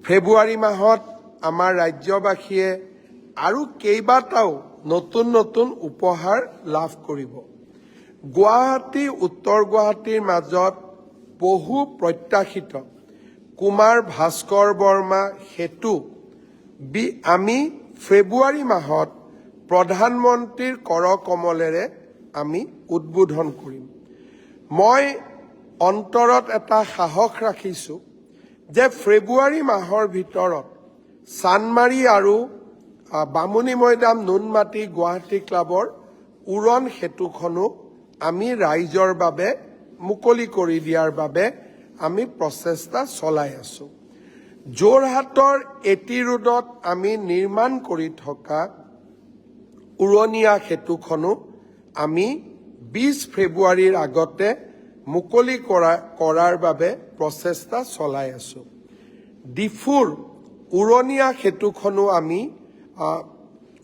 ফেব্ৰুৱাৰী মাহত আমাৰ ৰাজ্যবাসীয়ে আৰু কেইবাটাও নতুন নতুন উপহাৰ লাভ কৰিব। গুৱাহাটী উত্তৰ গুৱাহাটীৰ মাজত বহু প্ৰত্যাশিত কুমাৰ ভাস্কৰ বৰ্মা সেতু আমি ফেব্ৰুৱাৰী মাহত প্ৰধানমন্ত্ৰীৰ কৰকমলেৰে আমি উদ্বোধন কৰিম। মই অন্তৰত এটা সাহস ৰাখিছোঁ যে ফেব্ৰুৱাৰী মাহৰ ভিতৰত চানমাৰী আৰু বামুণী মৈদাম নুনমাটি গুৱাহাটী ক্লাবৰ উৰণ সেতুখনো আমি ৰাইজৰ বাবে মুকলি কৰি দিয়াৰ বাবে আমি প্ৰচেষ্টা চলাই আছোঁ। যোৰহাটৰ এটি ৰোডত আমি নিৰ্মাণ কৰি থকা উৰণীয়া সেতুখনো আমি 20 ফেব্ৰুৱাৰীৰ আগতে মুকলি কৰাৰ বাবে প্ৰচেষ্টা চলাই আছোঁ। ডিফুৰ উৰণীয়া সেতুখনো আমি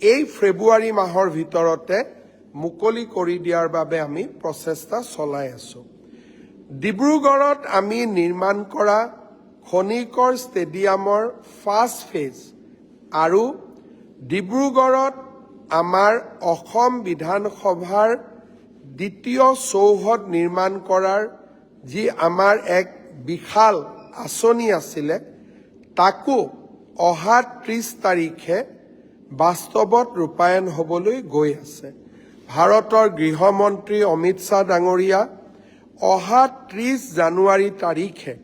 এই ফেব্ৰুৱাৰী মাহৰ ভিতৰতে মুকলি কৰি দিয়াৰ বাবে আমি প্ৰচেষ্টা চলাই আছোঁ। ডিব্ৰুগড়ত আমি নিৰ্মাণ কৰা খনিকৰ ষ্টেডিয়ামৰ ফাৰ্ষ্ট ফেজ আৰু ডিব্ৰুগড়ত আমাৰ অসম বিধানসভাৰ দ্বিতীয় চৌহদ নিৰ্মাণ কৰাৰ যি আমাৰ এক বিশাল আঁচনি আছিলে তাকো অহা 30 তাৰিখে বাস্তৱত ৰূপায়ণ হ'বলৈ গৈ আছে। ভাৰতৰ গৃহমন্ত্ৰী অমিত শ্বাহ ডাঙৰীয়া অহা 30 জানুৱাৰী তাৰিখে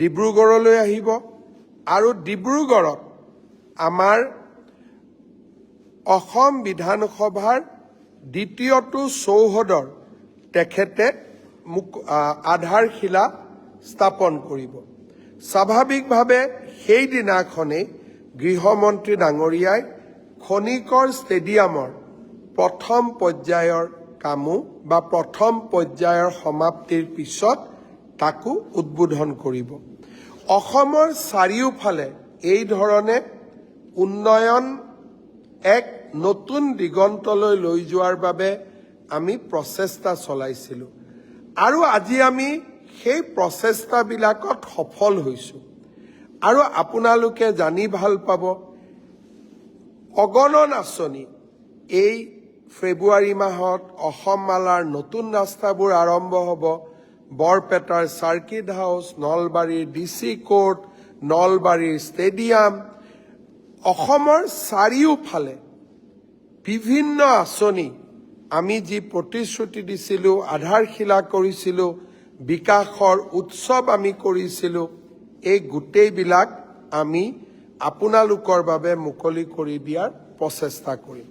ডিব্ৰুগড়লৈ আহিব আৰু ডিব্ৰুগড়ত আমাৰ অসম বিধানসভাৰ দ্বিতীয়টো চৌহদৰ তেখেতে আধাৰশিলা স্থাপন কৰিব। স্বাভাৱিকভাৱে সেইদিনাখনেই গৃহমন্ত্ৰী ডাঙৰীয়াই খনিকৰ ষ্টেডিয়ামৰ প্ৰথম পৰ্যায়ৰ কামো বা প্ৰথম পৰ্যায়ৰ সমাপ্তিৰ পিছত তাকো উদ্বোধন কৰিব। অসমৰ চাৰিওফালে এই ধৰণে উন্নয়ন এক নতুন দিগন্তলৈ লৈ যোৱাৰ বাবে আমি প্ৰচেষ্টা চলাইছিলোঁ আৰু আজি আমি সেই প্ৰচেষ্টাবিলাকত সফল হৈছোঁ। আৰু আপোনালোকে জানি ভাল পাব অগণন আঁচনি এই ফেব্ৰুৱাৰী মাহত অসম মালাৰ নতুন ৰাস্তাবোৰ আৰম্ভ হ'ব। বৰপেটাৰ চাৰ্কিট হাউচ, নলবাৰীৰ DC কোৰ্ট, নলবাৰীৰ ষ্টেডিয়াম, অসমৰ চাৰিওফালে বিভিন্ন আঁচনি আমি যি প্ৰতিশ্ৰুতি দিছিলোঁ, আধাৰশিলা কৰিছিলোঁ, বিকাশৰ উৎসৱ আমি কৰিছিলোঁ, এই গোটেইবিলাক আমি আপোনালোকৰ বাবে মুকলি কৰি দিয়াৰ প্ৰচেষ্টা কৰিম।